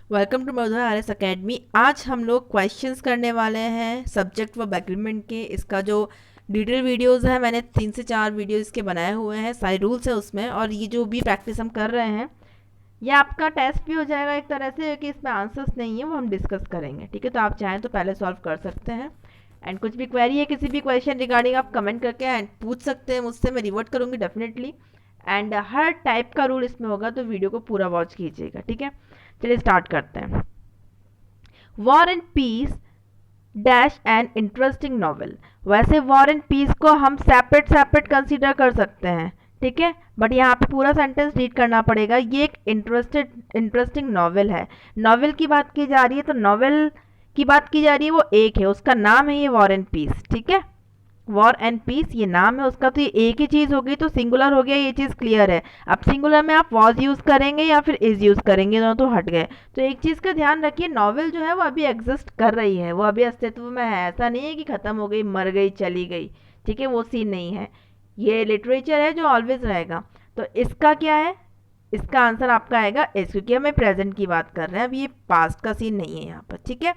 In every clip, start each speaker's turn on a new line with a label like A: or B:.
A: Welcome to Madhura RS academy. आज हम लोग क्वेश्चंस करने वाले हैं सब्जेक्ट वर्ब एग्रीमेंट के। इसका जो डिटेल वीडियोस है मैंने 3 से 4 वीडियो इसके बनाए हुए हैं, सारे रूल्स हैं उसमें। और ये जो भी प्रैक्टिस हम कर रहे हैं ये आपका टेस्ट भी हो जाएगा एक तरह से, कि इसमें आंसर्स नहीं है वो हम डिस्कस करेंगे। ठीक है, तो आप चाहें तो पहले सॉल्व कर सकते हैं। एंड कुछ भी क्वेरी है किसी भी क्वेश्चन रिगार्डिंग आप कमेंट करके एंड पूछ सकते हैं मुझसे, मैं रिवर्ट करूँगी डेफिनेटली। एंड हर टाइप का रूल इसमें होगा, तो वीडियो को पूरा वॉच कीजिएगा। ठीक है, चलिए स्टार्ट करते हैं। War and peace dash an interesting novel. वैसे वॉर एंड पीस को हम सेपरेट सेपरेट कंसीडर कर सकते हैं, ठीक है, बट यहाँ पे पूरा सेंटेंस रीड करना पड़ेगा। ये एक इंटरेस्टिंग नॉवेल है। नॉवेल की बात की जा रही है, तो नॉवेल की बात की जा रही है, वो एक है, उसका नाम है ये वॉर एंड पीस। ठीक है, वॉर एंड पीस ये नाम है उसका, तो ये एक ही चीज़ होगी, तो सिंगुलर हो गया, ये चीज़ क्लियर है। अब सिंगुलर में आप वॉज यूज़ करेंगे या फिर इज यूज़ करेंगे, दोनों तो हट गए। तो एक चीज़ का ध्यान रखिए, नॉवेल जो है वो अभी एग्जिस्ट कर रही है, वो अभी अस्तित्व में है। ऐसा नहीं है कि ख़त्म हो गई, मर गई, चली गई। ठीक है, वो सीन नहीं है। ये लिटरेचर है जो ऑलवेज रहेगा। तो इसका क्या है, इसका आंसर आपका आएगा इस, क्योंकि हमें प्रेजेंट की बात कर रहे हैं, अब ये पास्ट का सीन नहीं है यहाँ पर। ठीक है,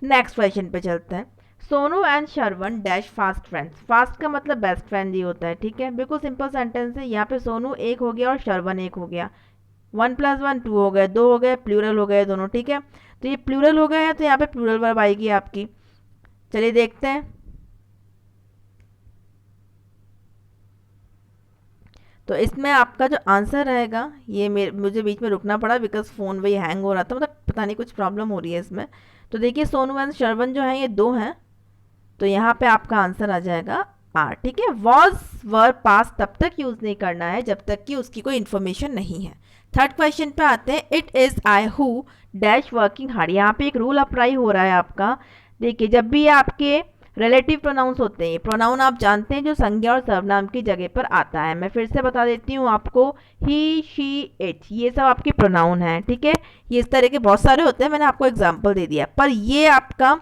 A: नेक्स्ट क्वेश्चन पे चलते हैं। Sonu and Sharvan dash fast friends. Fast का मतलब बेस्ट फ्रेंड ही होता है। ठीक है, बिल्कुल सिंपल सेंटेंस है। यहाँ पे सोनू एक हो गया और शरवण एक हो गया। 1 + 1 2 हो गए, 2 हो गए, प्लूरल हो गए दोनों। ठीक है, तो ये प्लूरल हो गए हैं, तो यहाँ पे प्लूरल वर्ब आएगी आपकी। चलिए देखते हैं। तो इसमें आपका जो आंसर रहेगा, ये मुझे बीच में रुकना पड़ा बिकॉज फ़ोन वही हैंग हो रहा था, मतलब पता नहीं कुछ प्रॉब्लम हो रही है इसमें। तो देखिए सोनू एंड शरवण जो है ये 2 हैं, तो यहाँ पे आपका आंसर आ जाएगा आर। ठीक है, वॉज वर्ब पास तब तक यूज नहीं करना है जब तक कि उसकी कोई इन्फॉर्मेशन नहीं है। थर्ड क्वेश्चन पे आते हैं। It is I who dash working hard. यहाँ पे एक रूल अप्लाई हो रहा है आपका। देखिए, जब भी ये आपके रिलेटिव प्रोनाउंस होते हैं, प्रोनाउन आप जानते हैं जो संज्ञा और सर्वनाम की जगह पर आता है। मैं फिर से बता देती हूँ आपको, ही शी इट, ये सब आपके प्रोनाउन हैं। ठीक है, ये इस तरह के बहुत सारे होते हैं, मैंने आपको एग्जाम्पल दे दिया। पर ये आपका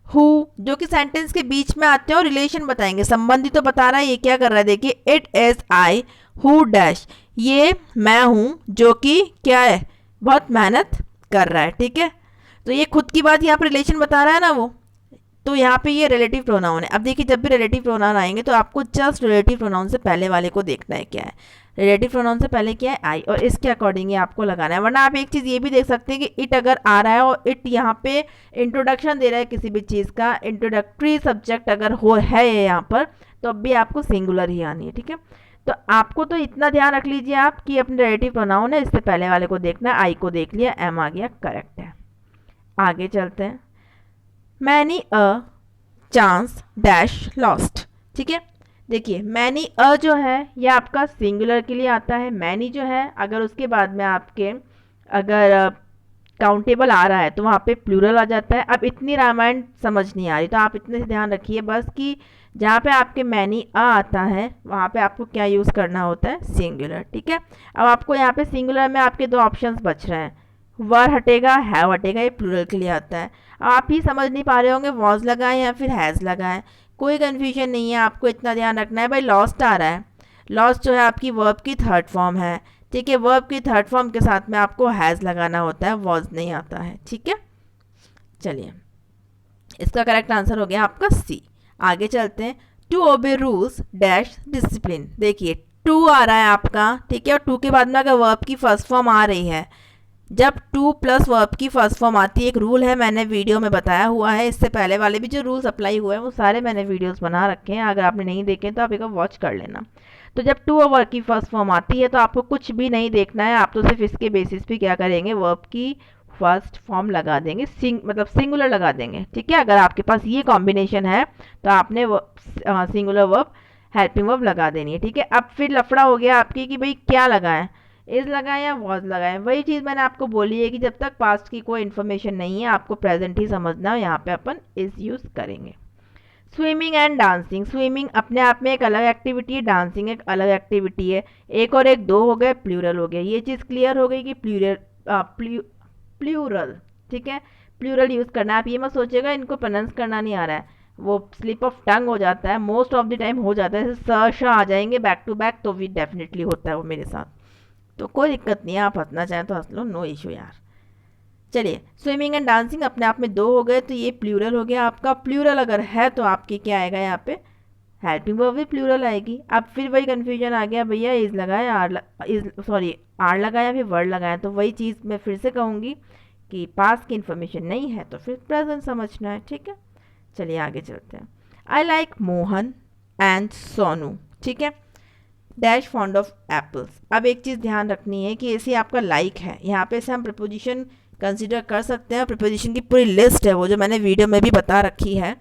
A: हु जो कि सेंटेंस के बीच में आते हैं और रिलेशन बताएंगे, संबंधी तो बता रहा है। ये क्या कर रहा है, देखिए, it is I who dash, ये मैं हूं जो कि क्या है, बहुत मेहनत कर रहा है। ठीक है, तो ये खुद की बात यहाँ पर रिलेशन बता रहा है ना वो, तो यहाँ पे ये रिलेटिव प्रोनाउन है। अब देखिए, जब भी रिलेटिव प्रोनाउन आएंगे तो आपको जस्ट रिलेटिव प्रोनाउन से पहले वाले को देखना है क्या है। रिलेटिव प्रोनाउन से पहले क्या है, आई, और इसके अकॉर्डिंग आपको लगाना है। वरना आप एक चीज़ ये भी देख सकते हैं कि इट अगर आ रहा है और इट यहाँ पे इंट्रोडक्शन दे रहा है किसी भी चीज़ का, इंट्रोडक्टरी सब्जेक्ट अगर हो है यहाँ पर, तो अब भी आपको सिंगुलर ही आनी है। ठीक है, तो आपको तो इतना ध्यान रख लीजिए आप कि अपने रिलेटिव प्रोनाउन है, इससे पहले वाले को देखना है। आई को देख लिया, एम आ गया, करेक्ट है। आगे चलते हैं। Many a chance dash lost. ठीक है, देखिए मैनी अ जो है ये आपका सिंगुलर के लिए आता है। मैनी जो है अगर उसके बाद में आपके अगर काउंटेबल आ रहा है तो वहाँ पे प्लूरल आ जाता है। अब इतनी रामायण समझ नहीं आ रही, तो आप इतने से ध्यान रखिए बस कि जहाँ पे आपके मैनी अ आता है वहाँ पे आपको क्या यूज़ करना होता है, सिंगुलर। ठीक है, अब आपको यहाँ पे सिंगुलर में आपके 2 ऑप्शंस बच रहे हैं, वर हटेगा, हैव हटेगा, ये प्लूरल के लिए आता है। आप ही समझ नहीं पा रहे होंगे वॉज लगाएं या फिर हैज़ लगाएं, कोई कन्फ्यूजन नहीं है, आपको इतना ध्यान रखना है। भाई लॉस्ट आ रहा है, लॉस्ट जो है आपकी वर्ब की थर्ड फॉर्म है। ठीक है, वर्ब की थर्ड फॉर्म के साथ में आपको हैज़ लगाना होता है, वॉज नहीं आता है। ठीक है, चलिए इसका करेक्ट आंसर हो गया आपका सी। आगे चलते हैं। To obey rules dash discipline. देखिए टू आ रहा है आपका, ठीक है, और टू के बाद में अगर वर्ब की फर्स्ट फॉर्म आ रही है, जब टू प्लस वर्ब की फर्स्ट फॉर्म आती है, एक रूल है, मैंने वीडियो में बताया हुआ है। इससे पहले वाले भी जो रूल्स अप्लाई हुए हैं वो सारे मैंने वीडियोस बना रखे हैं, अगर आपने नहीं देखे तो आप एक वॉच कर लेना। तो जब टू और वर्ब की फर्स्ट फॉर्म आती है तो आपको कुछ भी नहीं देखना है, आप तो सिर्फ इसके बेसिस पे क्या करेंगे, वर्ब की फर्स्ट फॉर्म लगा देंगे, मतलब सिंगुलर लगा देंगे। ठीक है, अगर आपके पास ये कॉम्बिनेशन है तो आपने सिंगुलर वर्ब हेल्पिंग वर्ब लगा देनी है। ठीक है, अब फिर लफड़ा हो गया आपकी कि भाई क्या लगाएं, इज लगाएं या वॉज लगाएं। वही चीज़ मैंने आपको बोली है कि जब तक पास्ट की कोई इन्फॉर्मेशन नहीं है आपको प्रेजेंट ही समझना है, यहाँ पे अपन इज यूज़ करेंगे। Swimming and dancing. स्विमिंग अपने आप में एक अलग एक्टिविटी है, डांसिंग एक अलग एक्टिविटी है। एक और एक 2 हो गए, प्लूरल हो गया। ये चीज़ क्लियर हो गई कि प्लूरल। ठीक है, प्लूरल यूज़ करना है। आप ये मत सोचिएगा इनको प्रोनाउंस करना नहीं आ रहा है, वो स्लिप ऑफ टंग हो जाता है, मोस्ट ऑफ द टाइम हो जाता है। जैसे स श आ जाएंगे बैक टू बैक तो भी डेफिनेटली होता है वो मेरे साथ, तो कोई दिक्कत नहीं है, आप हंसना चाहें तो हंस लो, नो इशू यार। चलिए, स्विमिंग एंड डांसिंग अपने आप में दो हो गए, तो ये प्लूरल हो गया आपका। प्लूरल अगर है तो आपके क्या आएगा यहाँ पे, हेल्पिंग वर्ब भी प्लूरल आएगी। अब फिर वही कन्फ्यूजन आ गया भैया, इज लगाया इज सॉरी आर लगाया फिर वर्ड लगाया, तो वही चीज़ मैं फिर से कहूँगी कि पास की इन्फॉर्मेशन नहीं है तो फिर प्रेजेंट समझना है, ठीक है। चलिए आगे चलते हैं। I like Mohan and Sonu, ठीक है, डैश फॉन्ड ऑफ एप्पल्स। अब एक चीज़ ध्यान रखनी है कि ऐसे आपका लाइक है, यहाँ पे से हम प्रपोजिशन कंसिडर कर सकते हैं। प्रपोजिशन की पूरी लिस्ट है वो जो मैंने वीडियो में भी बता रखी है।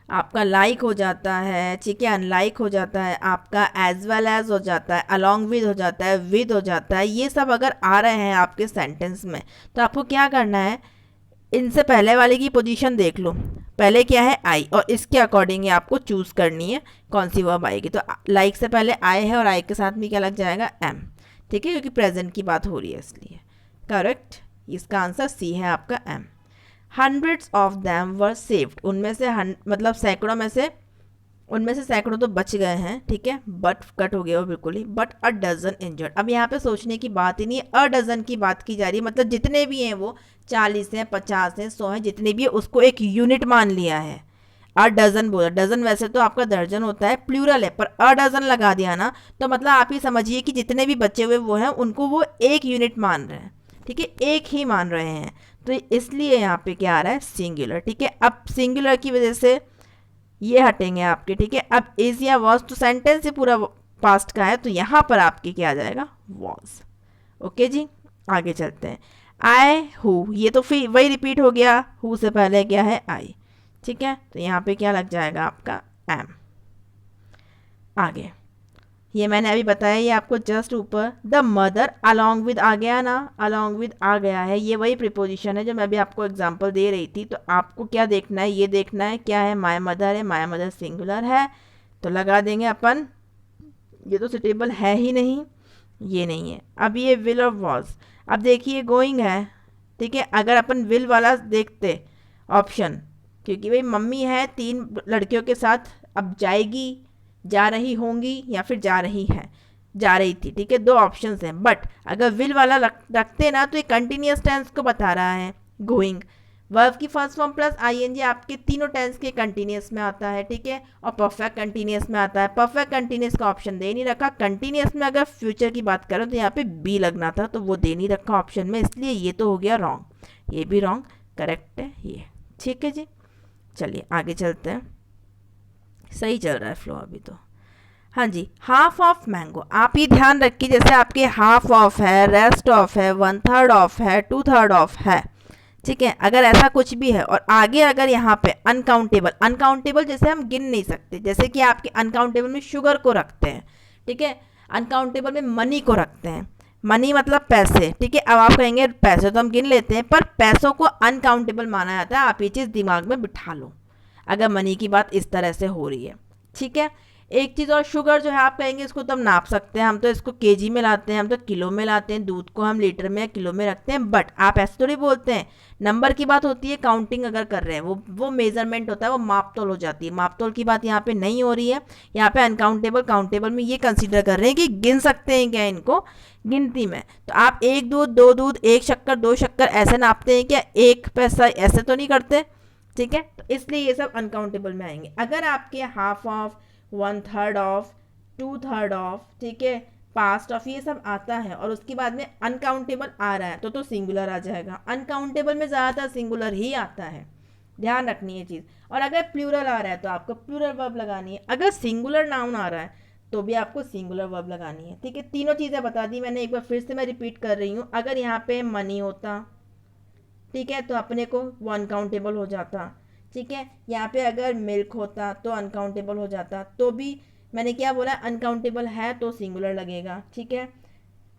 A: आपका लाइक हो जाता है, ठीक है, अनलाइक हो जाता है, आपका एज वेल एज हो जाता है, अलॉन्ग विद हो जाता है, विद हो जाता है। ये सब अगर आ रहे हैं आपके सेंटेंस में तो आपको क्या करना है, इनसे पहले वाले की पोजीशन देख लो। पहले क्या है, आई, और इसके अकॉर्डिंग आपको चूज करनी है कौन सी वर्ब आएगी। तो लाइक से पहले आई है और आई के साथ में क्या लग जाएगा, एम, ठीक है, क्योंकि प्रेजेंट की बात हो रही है इसलिए। करेक्ट, इसका आंसर सी है आपका um. Hundreds of them were saved, उनमें से मतलब सैकड़ों में से, उनमें से सैकड़ों तो बच गए हैं, ठीक है, बट कट हो गया वो बिल्कुल ही, बट अ डजन इंजर्ड। अब यहाँ पे सोचने की बात ही नहीं है, अ डजन की बात की जा रही है, मतलब जितने भी हैं वो 40 हैं, 50 हैं, 100 हैं, जितने भी है उसको एक यूनिट मान लिया है। अ डजन बोला, डजन वैसे तो आपका दर्जन होता है, प्लूरल है, पर अ डजन लगा दिया ना, तो मतलब आप ही समझिए कि जितने भी बचे हुए वो हैं उनको वो एक यूनिट मान रहे हैं, ठीक है, एक ही मान रहे हैं। तो इसलिए यहाँ पे क्या आ रहा है, सिंगुलर, ठीक है। अब सिंगुलर की वजह से ये हटेंगे आपके, ठीक है। अब इज या वॉज तो सेंटेंस ही पूरा पास्ट का है, तो यहाँ पर आपके क्या आ जाएगा, वॉज। ओके जी, आगे चलते हैं। आई हु, ये तो फिर वही रिपीट हो गया, हु से पहले क्या है, आई, ठीक है, तो यहाँ पे क्या लग जाएगा आपका, एम। आगे ये मैंने अभी बताया, ये आपको जस्ट ऊपर द मदर अलोंग विद आ गया ना, अलोंग विद आ गया है, ये वही प्रिपोजिशन है जो मैं भी आपको एग्जांपल दे रही थी। तो आपको क्या देखना है, ये देखना है क्या है, माय मदर है, माय मदर सिंगुलर है तो लगा देंगे अपन, ये तो सुटेबल है ही नहीं, ये नहीं है। अब ये विल और वॉज, अब देखिए गोइंग है, ठीक है, अगर अपन विल वाला देखते ऑप्शन, क्योंकि भाई मम्मी है 3 लड़कियों के साथ, अब जाएगी, जा रही होंगी, या फिर जा रही है, जा रही थी, ठीक है, 2 ऑप्शंस हैं। बट अगर विल वाला रखते ना तो ये कंटिन्यूस टेंस को बता रहा है, गोइंग, वर्ब की फर्स्ट फॉर्म प्लस आईएनजी आपके तीनों टेंस के कंटिन्यूस में आता है, ठीक है, और परफेक्ट कंटिन्यूस में आता है। परफेक्ट कंटिन्यूस का ऑप्शन दे नहीं रखा, कंटिन्यूस में अगर फ्यूचर की बात करो तो यहाँ पे बी लगना था, तो वो दे नहीं रखा ऑप्शन में, इसलिए ये तो हो गया रॉन्ग, ये भी रॉन्ग, करेक्ट है ये, ठीक है जी। चलिए आगे चलते हैं, सही चल रहा है फ्लो अभी तो। हाँ जी, हाफ ऑफ मैंगो, आप ये ध्यान रखिए, जैसे आपके हाफ ऑफ है, रेस्ट ऑफ है, 1/3 ऑफ है, 2/3 ऑफ है, ठीक है, अगर ऐसा कुछ भी है और आगे अगर यहाँ पे अनकाउंटेबल, अनकाउंटेबल जैसे हम गिन नहीं सकते, जैसे कि आपके अनकाउंटेबल में शुगर को रखते हैं, ठीक है, अनकाउंटेबल में मनी को रखते हैं, मनी मतलब पैसे, ठीक है। अब आप कहेंगे पैसे तो हम गिन लेते हैं, पर पैसों को अनकाउंटेबल माना जाता है, आप ये चीज़ दिमाग में बिठा लो अगर मनी की बात इस तरह से हो रही है, ठीक है। एक चीज़ और, शुगर जो है आप कहेंगे इसको तो हम नाप सकते हैं, हम तो इसको केजी में लाते हैं, हम तो किलो में लाते हैं, दूध को हम लीटर में या किलो में रखते हैं, बट आप ऐसे थोड़ी बोलते हैं, नंबर की बात होती है, काउंटिंग अगर कर रहे हैं वो मेजरमेंट होता है, वो मापतोल हो जाती है, मापतोल की बात यहाँ पे नहीं हो रही है। यहाँ पे अनकाउंटेबल काउंटेबल में ये कंसिडर कर रहे हैं कि गिन सकते हैं क्या इनको गिनती में, तो आप 1 दूध 2 दूध 1 शक्कर 2 शक्कर ऐसे नापते हैं क्या, 1 पैसा ऐसे तो नहीं करते, ठीक है, तो इसलिए ये सब अनकाउंटेबल में आएंगे। अगर आपके हाफ ऑफ, 1/3 ऑफ, 2/3 ऑफ, ठीक है, पास्ट ऑफ, ये सब आता है और उसके बाद में अनकाउंटेबल आ रहा है तो सिंगुलर आ जाएगा। अनकाउंटेबल में ज़्यादातर सिंगुलर ही आता है, ध्यान रखनी है चीज़। और अगर प्लूरल आ रहा है तो आपको प्लूरल वर्ब लगानी है, अगर सिंगुलर नाउन आ रहा है तो भी आपको सिंगुलर वर्ब लगानी है, ठीक है। तीनों चीज़ें बता दी मैंने, एक बार फिर से मैं रिपीट कर रही हूँ। अगर यहाँ पे मनी होता, ठीक है, तो अपने को वो अनकाउंटेबल हो जाता, ठीक है। यहाँ पे अगर मिल्क होता तो अनकाउंटेबल हो जाता, तो भी मैंने क्या बोला, अनकाउंटेबल है तो सिंगुलर लगेगा, ठीक है,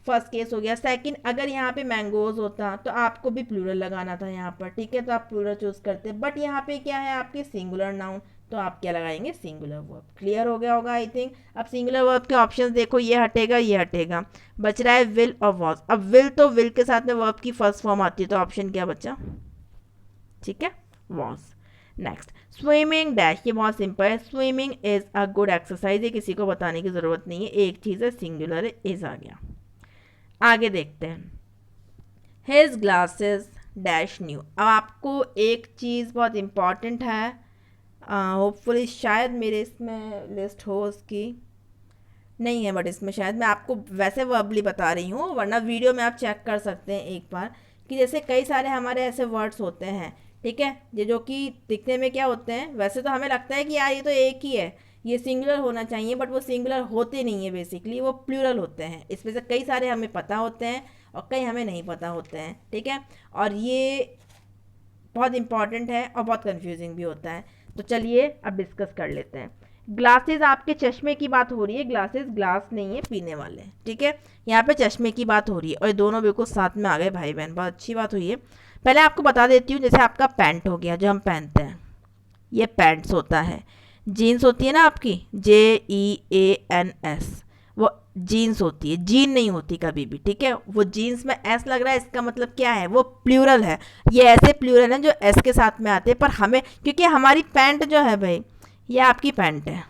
A: फर्स्ट केस हो गया। सेकंड, अगर यहाँ पे मैंगोज होता तो आपको भी प्लूरल लगाना था यहाँ पर, ठीक है, तो आप प्लूरल चूज करते, बट यहाँ पे क्या है आपके सिंगुलर नाउन, तो आप क्या लगाएंगे, सिंगुलर वर्ब। क्लियर हो गया होगा आई थिंक। अब सिंगुलर वर्ब के ऑप्शंस देखो, ये हटेगा ये हटेगा, बच रहा है विल और वॉज। अब विल तो विल के साथ में वर्ब की फर्स्ट फॉर्म आती है, तो ऑप्शन क्या बचा, ठीक है, वॉज। नेक्स्ट, स्विमिंग डैश, ये बहुत सिंपल है, swimming is a good exercise, ये किसी को बताने की जरूरत नहीं है, एक चीज़ है, सिंगुलर है, इज आ गया। आगे देखते हैं, हिज ग्लासेस डैश न्यू। अब आपको एक चीज़ बहुत इम्पॉर्टेंट है, होपफुली शायद मेरे इसमें लिस्ट हो उसकी, नहीं है बट इसमें शायद मैं आपको वैसे वर्बली बता रही हूँ, वरना वीडियो में आप चेक कर सकते हैं एक बार कि जैसे कई सारे हमारे ऐसे वर्ड्स होते हैं, ठीक है, ये जो कि दिखने में क्या होते हैं, वैसे तो हमें लगता है कि यार ये तो एक ही है, ये सिंगुलर होना चाहिए, बट वो सिंगुलर होते नहीं है, बेसिकली वो प्लूरल होते हैं। इसमें से कई सारे हमें पता होते हैं और कई हमें नहीं पता होते हैं, ठीक है, और ये बहुत इंपॉर्टेंट है और बहुत कंफ्यूजिंग भी होता है। तो चलिए अब डिस्कस कर लेते हैं। ग्लासेस, आपके चश्मे की बात हो रही है, ग्लासेस ग्लास नहीं है पीने वाले, ठीक है, यहाँ पे चश्मे की बात हो रही है और ये दोनों बिल्कुल साथ में आ गए भाई बहन, बहुत अच्छी बात हुई है। पहले आपको बता देती हूँ, जैसे आपका पैंट हो गया जो हम पहनते हैं, ये पैंट्स होता है। जीन्स होती है ना आपकी, JEANS, वो जीन्स होती है, जीन नहीं होती कभी भी, ठीक है, वो जीन्स में एस लग रहा है, इसका मतलब क्या है, वो प्लूरल है। ये ऐसे प्लूरल हैं जो एस के साथ में आते हैं, पर हमें क्योंकि हमारी पैंट जो है भाई, ये आपकी पैंट है,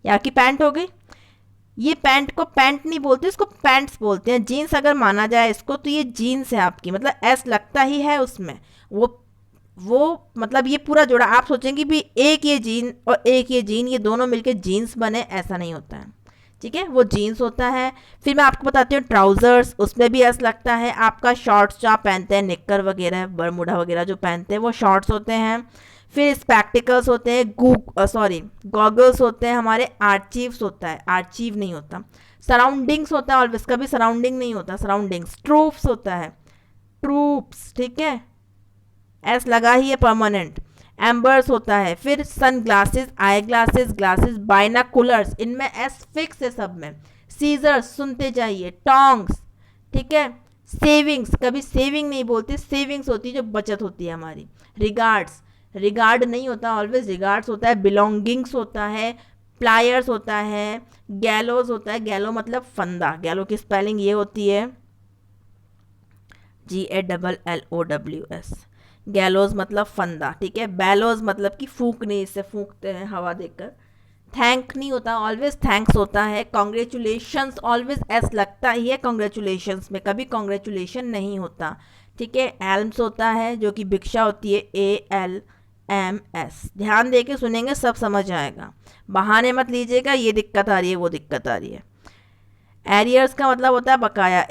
A: ये आपकी पैंट हो गई, ये पैंट को पैंट नहीं बोलते, इसको पैंट्स बोलते हैं। जीन्स अगर माना जाए इसको तो ये जीन्स है आपकी, मतलब एस लगता ही है उसमें, वो मतलब ये पूरा जोड़ा, आप सोचेंगे भी एक ये जीन और एक ये जीन, ये दोनों मिलके जीन्स बने, ऐसा नहीं होता है, ठीक है, वो जीन्स होता है। फिर मैं आपको बताती हूँ ट्राउजर्स, उसमें भी एस लगता है। आपका शॉर्ट्स जो आप पहनते हैं, निक्कर वगैरह बरमूडा वगैरह जो पहनते हैं, वो शॉर्ट्स होते हैं। फिर स्पेक्टिकल्स होते हैं, गॉगल्स होते हैं हमारे, आर्चीव्स होता है, आर्चीव नहीं होता। सराउंडिंग्स होता है, और इसका भी सराउंडिंग नहीं होता, सराउंडिंग्स। ट्रूप्स होता है, ट्रूप्स, ठीक है, एस लगा ही है परमानेंट। एम्बर्स होता है। फिर sun glasses, eye glasses, glasses, binoculars, इनमें एस फिक्स है सब में। सीजर्स, सुनते जाइए, टोंग्स, ठीक है। सेविंग्स, कभी सेविंग नहीं बोलते, सेविंग्स होती है जो बचत होती है हमारी। रिगार्ड्स, रिगार्ड नहीं होता, ऑलवेज रिगार्ड्स होता है। बिलोंगिंग्स होता है। प्लायर्स होता है। गैलोज होता है, गैलो मतलब फंदा, गैलो की स्पेलिंग ये होती है GALLOWS, गैलोज मतलब फंदा, ठीक है। बैलोज मतलब कि फूकने, इससे फूकते हैं हवा देकर। थैंक नहीं होता, ऑलवेज थैंक्स होता है। कॉन्ग्रेचुलेशंस, ऑलवेज एस लगता ही है कॉन्ग्रेचुलेशंस में, कभी कॉन्ग्रेचुलेशन नहीं होता, ठीक है। एल्म्स होता है जो कि भिक्षा होती है, ALMS। ध्यान दे के सुनेंगे सब समझ आएगा, बहाने मत लीजिएगा ये दिक्कत आ रही है वो दिक्कत आ रही है। एरियर्स का मतलब होता है बकाया,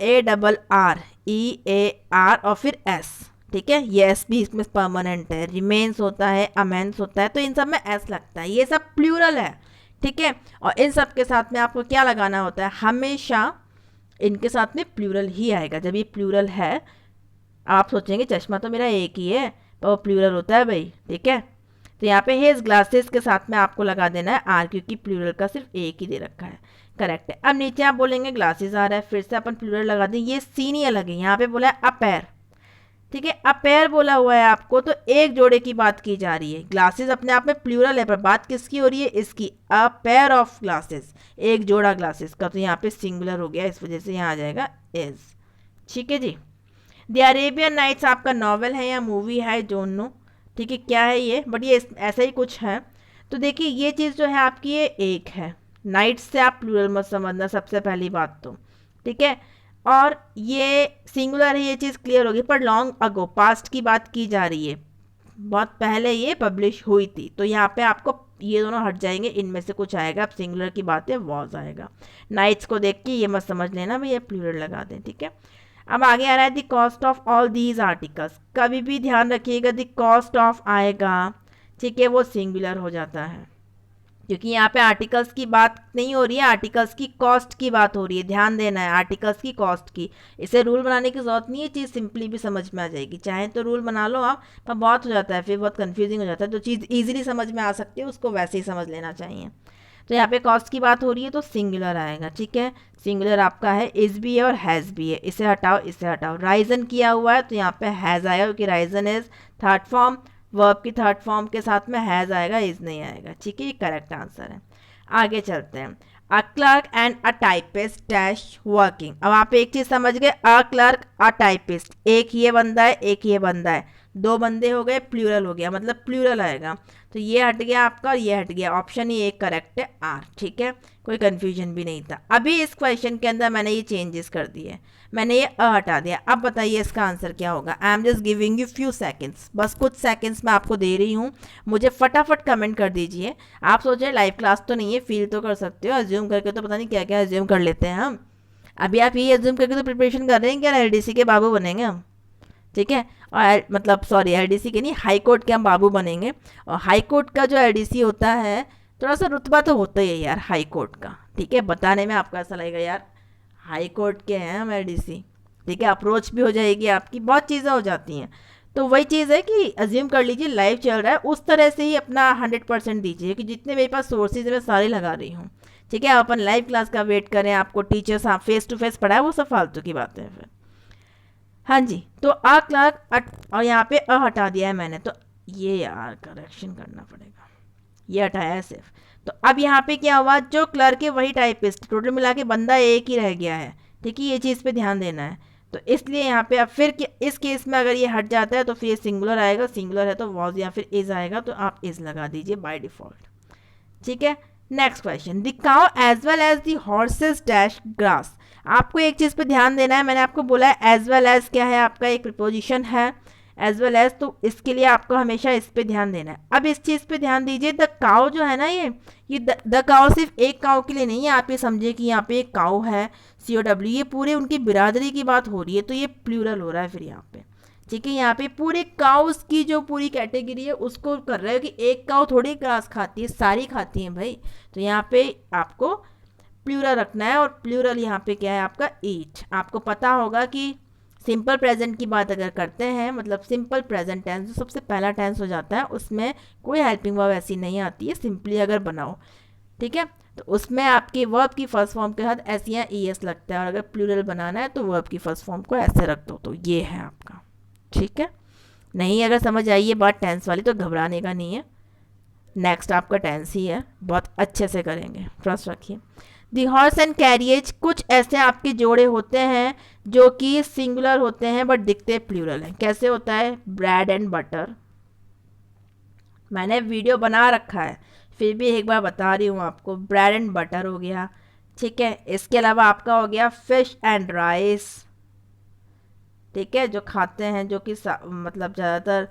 A: ARREAR और फिर S, ठीक है, ये एस भी इसमें परमानेंट है। रिमेन्स होता है, अमेंस होता है, तो इन सब में एस लगता है, ये सब प्लूरल है, ठीक है। और इन सब के साथ में आपको क्या लगाना होता है, हमेशा इनके साथ में प्लूरल ही आएगा। जब ये प्लूरल है, आप सोचेंगे चश्मा तो मेरा एक ही है, पर वो प्लूरल होता है भाई, ठीक है। तो यहाँ पे हिज ग्लासेस के साथ में आपको लगा देना है आर, क्योंकि प्लूरल का सिर्फ एक ही दे रखा है, करेक्ट है। अब नीचे आप बोलेंगे ग्लासेस आ रहा है, फिर से अपन प्लूरल लगा दें, ये सी नहीं अलग है, यहाँ पे बोला है अपेयर, ठीक है, अपेयर बोला हुआ है आपको, तो एक जोड़े की बात की जा रही है। ग्लासेस अपने आप में प्लूरल है, पर बात किसकी हो रही है, इसकी, अ पेयर ऑफ ग्लासेस, एक जोड़ा ग्लासेस का, तो यहाँ पे सिंगुलर हो गया, इस वजह से यहाँ आ जाएगा इज, ठीक है जी। द अरेबियन नाइट्स आपका नॉवल है या मूवी है, डोंट नो, ठीक है क्या है ये, बट ये ऐसा ही कुछ है। तो देखिए ये चीज़ जो है आपकी, ये एक है, नाइट्स से आप प्लूरल मत समझना, सबसे पहली बात तो, ठीक है। और ये सिंगुलर है, ये चीज़ क्लियर होगी, पर लॉन्ग अगो, पास्ट की बात की जा रही है, बहुत पहले ये पब्लिश हुई थी, तो यहाँ पे आपको ये दोनों हट जाएंगे, इनमें से कुछ आएगा। अब सिंगुलर की बात है, वॉज आएगा। नाइट्स को देख के ये मत समझ लेना भैया प्लूरल लगा दें, ठीक है। अब आगे आ रहा है the cost of all these articles, कभी भी ध्यान रखिएगा द कॉस्ट ऑफ आएगा, ठीक है, वो सिंगुलर हो जाता है, क्योंकि यहाँ पे आर्टिकल्स की बात नहीं हो रही है, आर्टिकल्स की कॉस्ट की बात हो रही है, ध्यान देना है, आर्टिकल्स की कॉस्ट की। इसे रूल बनाने की जरूरत नहीं है, चीज़ सिंपली भी समझ में आ जाएगी, चाहे तो रूल बना लो आप, पर बहुत हो जाता है फिर, बहुत कंफ्यूजिंग हो जाता है, तो चीज़ ईजिली समझ में आ सकती है, उसको वैसे ही समझ लेना चाहिए। तो यहाँ पे कॉस्ट की बात हो रही है तो सिंगुलर आएगा, ठीक है। सिंगुलर आपका है, इज भी है और हैज़ भी है, इसे हटाओ इसे हटाओ। राइजन किया हुआ है तो यहाँ पे हैज़ आएगा, क्योंकि Ryzen is third form, verb की थर्ड फॉर्म के साथ में हैज़ आएगा, इज नहीं आएगा, ठीक है, ये करेक्ट आंसर है। आगे चलते हैं। A clerk and a typist dash working. अब आप एक चीज़ समझ गए, अ क्लर्क अ टाइपिस्ट, एक ये बंदा है एक ये बंदा है, दो बंदे हो गए, प्लूरल हो गया, मतलब प्लूरल आएगा। तो ये हट गया आपका और ये हट गया, ऑप्शन ही एक करेक्ट है आर। ठीक है, कोई कंफ्यूजन भी नहीं था। अभी इस क्वेश्चन के अंदर मैंने ये चेंजेस कर दिए, मैंने ये अ हटा दिया। अब बताइए इसका आंसर क्या होगा। I am just giving you few seconds, बस कुछ सेकंड्स मैं आपको दे रही हूँ, मुझे फटाफट कमेंट कर दीजिए। आप सोचे लाइव क्लास तो नहीं है, फील तो कर सकते हो, अज्यूम करके तो पता नहीं क्या क्या अज्यूम कर लेते हैं हम। अभी आप ये अज्यूम करके तो प्रिपरेशन कर रहे हैं क्या एलडीसी के बाबू बनेंगे हम। ठीक है, और मतलब सॉरी एलडीसी के नहीं, हाई कोर्ट के हम बाबू बनेंगे। और हाई कोर्ट का जो एलडीसी होता है, थोड़ा सा रुतबा तो होता ही है यार हाई कोर्ट का। ठीक है, बताने में आपको ऐसा लगेगा यार हाई कोर्ट के हैं हम एलडीसी। ठीक है, अप्रोच भी हो जाएगी आपकी, बहुत चीज़ें हो जाती हैं। तो वही चीज़ है कि अज्यूम कर लीजिए लाइव चल रहा है, उस तरह से ही अपना 100% दीजिए कि जितने मेरे पास सोर्सेज मैं सारे लगा रही हूँ। ठीक है, अपन लाइव क्लास का वेट करें, आपको टीचर्स हाँ फेस टू फेस पढ़ाए, वो सब फालतू की बातें हैं फिर। हाँ जी, तो अ क्लार्क और यहाँ पे अ हटा दिया है मैंने, तो ये यार करेक्शन करना पड़ेगा, ये हटाया है सिर्फ। तो अब यहाँ पे क्या हुआ, जो क्लर्क है वही टाइपिस्ट, टोटल मिला के बंदा एक ही रह गया है। ठीक है, ये चीज़ पे ध्यान देना है। तो इसलिए यहाँ पे अब फिर इस केस में अगर ये हट जाता है तो फिर ये सिंगुलर आएगा, सिंगुलर है तो वॉज या फिर इज आएगा, तो आप इज लगा दीजिए बाय डिफॉल्ट। ठीक है, next question, the cow as well as the horses dash grass. आपको एक चीज़ पे ध्यान देना है, मैंने आपको बोला है एज वेल एज क्या है, आपका एक प्रिपोजिशन है एज वेल एज, तो इसके लिए आपको हमेशा इस पे ध्यान देना है। अब इस चीज़ पे ध्यान दीजिए, द काउ जो है ना, ये द काउ सिर्फ एक काउ के लिए नहीं है। आप ये समझिए कि यहाँ पे एक काउ है COW, ये पूरे उनकी बिरादरी की बात हो रही है, तो ये प्लूरल हो रहा है फिर यहाँ पे। ठीक है, यहाँ पे पूरे काउस की जो पूरी कैटेगरी है उसको कर रहे हो कि एक काउ थोड़ी ग्रास खाती है, सारी खाती हैं भाई। तो यहाँ पे आपको प्लूरल रखना है, और प्लूरल यहाँ पे क्या है आपका ईट। आपको पता होगा कि सिंपल प्रेजेंट की बात अगर करते हैं, मतलब सिंपल प्रेजेंट टेंस जो सबसे पहला टेंस हो जाता है, उसमें कोई हेल्पिंग वर्ब ऐसी नहीं आती है, सिंपली अगर बनाओ। ठीक है, तो उसमें आपकी वर्ब की फर्स्ट फॉर्म के साथ एस या ES लगता है, और अगर प्लूरल बनाना है तो वर्ब की फर्स्ट फॉर्म को ऐसे रख दो, तो ये है आपका। ठीक है, नहीं अगर समझ आई ये बात टेंस वाली तो घबराने का नहीं है, नेक्स्ट आपका टेंस ही है, बहुत अच्छे से करेंगे, ट्रस्ट रखिए। दी हॉर्स एंड कैरिएज, कुछ ऐसे आपके जोड़े होते हैं जो कि सिंगुलर होते हैं बट दिखते प्लूरल हैं। कैसे होता है, ब्रेड एंड बटर, मैंने वीडियो बना रखा है फिर भी एक बार बता रही हूँ आपको, ब्रेड एंड बटर हो गया। ठीक है, इसके अलावा आपका हो गया फिश एंड राइस। ठीक है, जो खाते हैं, जो कि मतलब ज़्यादातर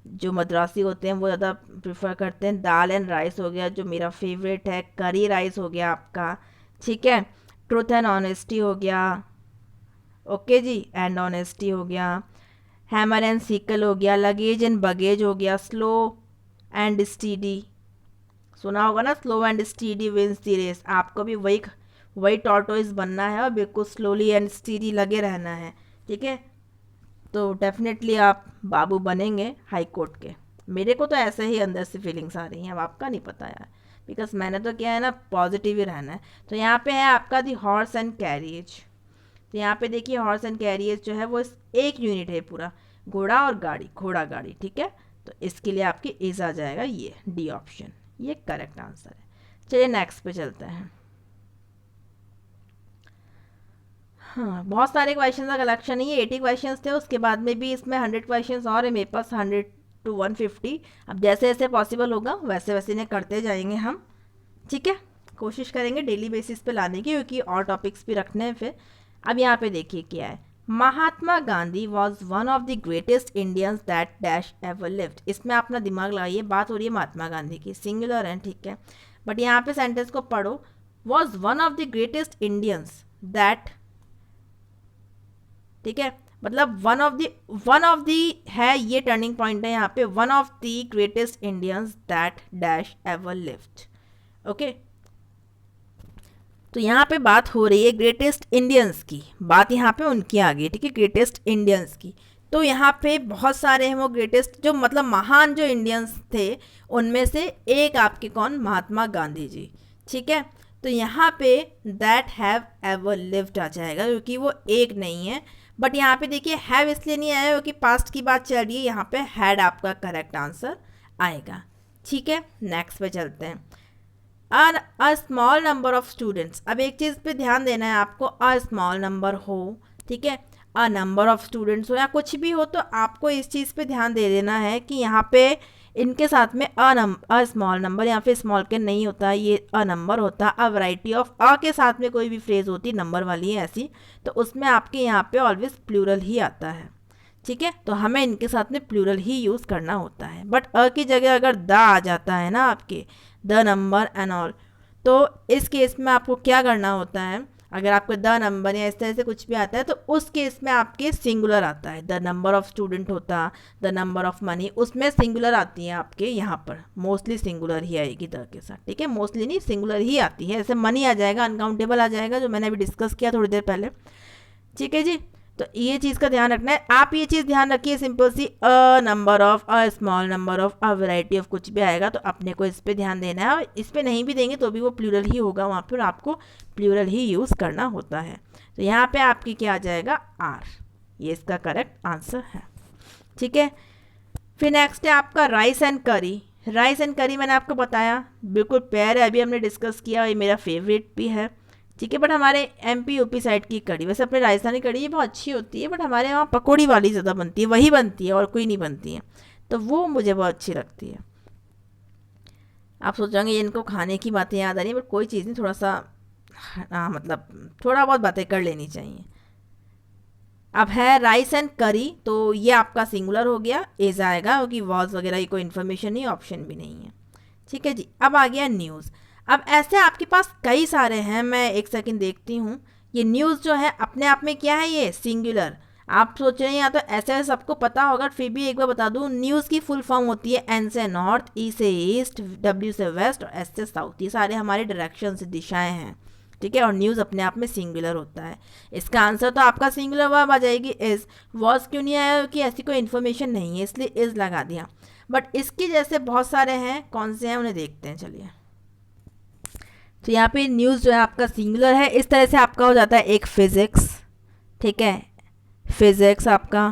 A: जो मद्रासी होते हैं वो ज़्यादा प्रेफर करते हैं। दाल एंड राइस हो गया जो मेरा फेवरेट है, करी राइस हो गया आपका। ठीक है, ट्रूथ एंड ऑनेस्टी हो गया, ओके जी, एंड ऑनेस्टी हो गया। हैमर एंड सिकल हो गया, लगेज एंड बगेज हो गया, स्लो एंड स्टीडी, सुना होगा ना, slow and steady wins the race. आपको भी वही टॉर्टोइस बनना है और बिल्कुल स्लोली एंड स्टीडी लगे रहना है। ठीक है, तो डेफिनेटली आप बाबू बनेंगे हाई कोर्ट के। मेरे को तो ऐसे ही अंदर से फीलिंग्स आ रही हैं, अब आपका नहीं पता यार, बिकॉज मैंने तो क्या है ना, पॉजिटिव ही रहना है। तो यहाँ पे है आपका दी हॉर्स एंड कैरिएज। तो यहाँ पे देखिए हॉर्स एंड कैरिएज जो है वो एक यूनिट है पूरा, घोड़ा और गाड़ी, घोड़ा गाड़ी। ठीक है, तो इसके लिए आपकी इज आ जाएगा, ये डी ऑप्शन, ये करेक्ट आंसर है। चलिए नेक्स्ट पे चलते हैं। हाँ, बहुत सारे क्वेश्चन का कलेक्शन है, ये 80 क्वेश्चन थे, उसके बाद में भी इसमें 100 क्वेश्चन और है मेरे पास, 100 to 150। अब जैसे जैसे पॉसिबल होगा वैसे वैसे इन्हें करते जाएंगे हम। ठीक है, कोशिश करेंगे डेली बेसिस पे लाने की, क्योंकि और टॉपिक्स भी रखने हैं फिर। अब यहाँ पे देखिए क्या है, Mahatma Gandhi was one of the greatest Indians that dash ever lived. इसमें अपना दिमाग लगाइए, बात हो रही है महात्मा गांधी की, सिंगुलर है। ठीक है, बट यहाँ पे सेंटेंस को पढ़ो, was one of the greatest Indians that, ठीक है, मतलब वन ऑफ दी है, ये टर्निंग पॉइंट है यहाँ पे, one of the greatest Indians that dash ever lived. Okay, तो यहाँ पे बात हो रही है ग्रेटेस्ट इंडियंस की, बात यहाँ पे उनकी आ गई। ठीक है, ग्रेटेस्ट इंडियंस की, तो यहाँ पे बहुत सारे हैं वो ग्रेटेस्ट, जो मतलब महान जो इंडियंस थे उनमें से एक आपके कौन, महात्मा गांधी जी। ठीक है, तो यहाँ पे दैट हैव एवर लिव्ड आ जाएगा, क्योंकि वो एक नहीं है। बट यहाँ पे देखिए हैव इसलिए नहीं आया क्योंकि पास्ट की बात चल रही है, यहाँ पे हैड आपका करेक्ट आंसर आएगा। ठीक है, नेक्स्ट पे चलते हैं। अ स्मॉल नंबर ऑफ स्टूडेंट्स, अब एक चीज़ पे ध्यान देना है आपको, अ स्मॉल नंबर हो, ठीक है, अ नंबर ऑफ स्टूडेंट्स हो या कुछ भी हो, तो आपको इस चीज़ पे ध्यान दे देना है कि यहाँ पे इनके साथ में अ स्मॉल नंबर या फिर स्मॉल के नहीं होता, ये अ नंबर होता। अ वैरायटी ऑफ अ के साथ में कोई भी फ्रेज होती नंबर वाली है ऐसी, तो उसमें आपके यहाँ पे ऑलवेज प्लूरल ही आता है, ठीक है। तो हमें इनके साथ में प्लूरल ही यूज़ करना होता है। बट अ की जगह अगर द आ जाता है ना आपके, द नंबर एंड ऑल, तो इस केस में आपको क्या करना होता है, अगर आपको द नंबर या इस तरह से कुछ भी आता है तो उस केस में आपके सिंगुलर आता है। द नंबर ऑफ स्टूडेंट होता, द नंबर ऑफ मनी, उसमें सिंगुलर आती है आपके यहाँ पर, मोस्टली सिंगुलर ही आएगी द के साथ, ठीक है। मोस्टली नहीं, सिंगुलर ही आती है। ऐसे मनी आ जाएगा, अनकाउंटेबल आ जाएगा, जो मैंने अभी डिस्कस किया थोड़ी देर पहले, ठीक है जी। तो ये चीज़ का ध्यान रखना है। आप ये चीज़ ध्यान रखिए, सिंपल सी, a number of, a small number of, a variety of, कुछ भी आएगा तो अपने को इस पे ध्यान देना है। और इस पे नहीं भी देंगे तो भी वो प्लूरल ही होगा वहाँ पर, आपको प्लूरल ही यूज़ करना होता है। तो यहाँ पे आपकी क्या आ जाएगा, आर, ये इसका करेक्ट आंसर है, ठीक है। फिर नेक्स्ट है आपका राइस एंड करी। राइस एंड करी मैंने आपको बताया बिल्कुल पेयर है, अभी हमने डिस्कस किया, ये मेरा फेवरेट भी है, ठीक है। बट हमारे एमपी यूपी साइड की कड़ी, वैसे अपने राजस्थानी कड़ी ये बहुत अच्छी होती है, बट हमारे वहाँ पकौड़ी वाली ज़्यादा बनती है, वही बनती है और कोई नहीं बनती है, तो वो मुझे बहुत अच्छी लगती है। आप सोचेंगे इनको खाने की बातें याद आ रही है, बट कोई चीज़ नहीं, थोड़ा सा मतलब थोड़ा बहुत बातें कर लेनी चाहिए। अब है राइस एंड करी, तो ये आपका सिंगुलर हो गया, एज आएगा, क्योंकि वॉज वगैरह की कोई इन्फॉर्मेशन नहीं, ऑप्शन भी नहीं है, ठीक है जी। अब आ गया न्यूज़। अब ऐसे आपके पास कई सारे हैं, मैं एक सेकंड देखती हूँ। ये न्यूज़ जो है अपने आप में क्या है, ये सिंगुलर। आप सोच रहे हैं या तो ऐसे सबको पता होगा, फिर भी एक बार बता दूँ, न्यूज़ की फुल फॉर्म होती है एन से नॉर्थ, ई से ईस्ट, डब्ल्यू से वेस्ट और एस से साउथ। ये सारे हमारे डायरेक्शन से दिशाएं हैं, ठीक है। और न्यूज़ अपने आप में सिंगुलर होता है। इसका आंसर तो आपका सिंगुलर वर्ब आ जाएगी इज़। वॉज क्यों नहीं आया, कि ऐसी कोई इन्फॉर्मेशन नहीं है इसलिए इज़ लगा दिया। बट इसके जैसे बहुत सारे हैं, कौन से हैं उन्हें देखते हैं, चलिए। तो यहाँ पे न्यूज़ जो है आपका सिंगुलर है। इस तरह से आपका हो जाता है एक फिज़िक्स, ठीक है, फिज़िक्स आपका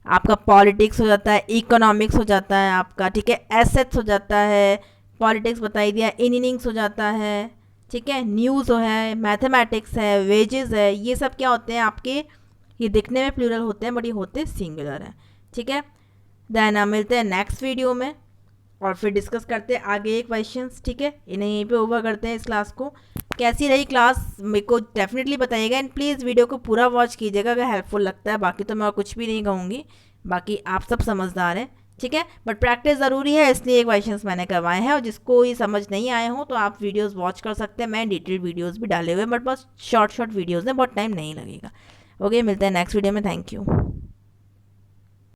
A: आपका पॉलिटिक्स हो जाता है, इकोनॉमिक्स हो जाता है आपका, ठीक है, एसेट्स हो जाता है, पॉलिटिक्स बता ही दिया, इनिंग्स हो जाता है, ठीक है, न्यूज़ है, मैथमेटिक्स है, वेजेस है, ये सब क्या होते हैं आपके, ये दिखने में प्लूरल होते हैं बट ये होते सिंगुलर हैं, ठीक है। देन मिलते हैं नेक्स्ट वीडियो में और फिर डिस्कस करते हैं आगे एक क्वेश्चंस, ठीक है। इन्हें यहीं पे ओवर करते हैं इस क्लास को। कैसी रही क्लास मेरे को डेफिनेटली बताइएगा, एंड प्लीज़ वीडियो को पूरा वॉच कीजिएगा अगर हेल्पफुल लगता है। बाकी तो मैं और कुछ भी नहीं कहूँगी, बाकी आप सब समझदार हैं, ठीक है। बट प्रैक्टिस ज़रूरी है, इसलिए क्वेश्चंस मैंने करवाए हैं, और जिसको ये समझ नहीं आए हों तो आप वीडियोज़ वॉच कर सकते हैं। मैं डिटेल वीडियोज़ भी डाले हुए हैं, बट बस शॉर्ट वीडियोज़ हैं, बहुत टाइम नहीं लगेगा। ओके, मिलते हैं नेक्स्ट वीडियो में। Thank you.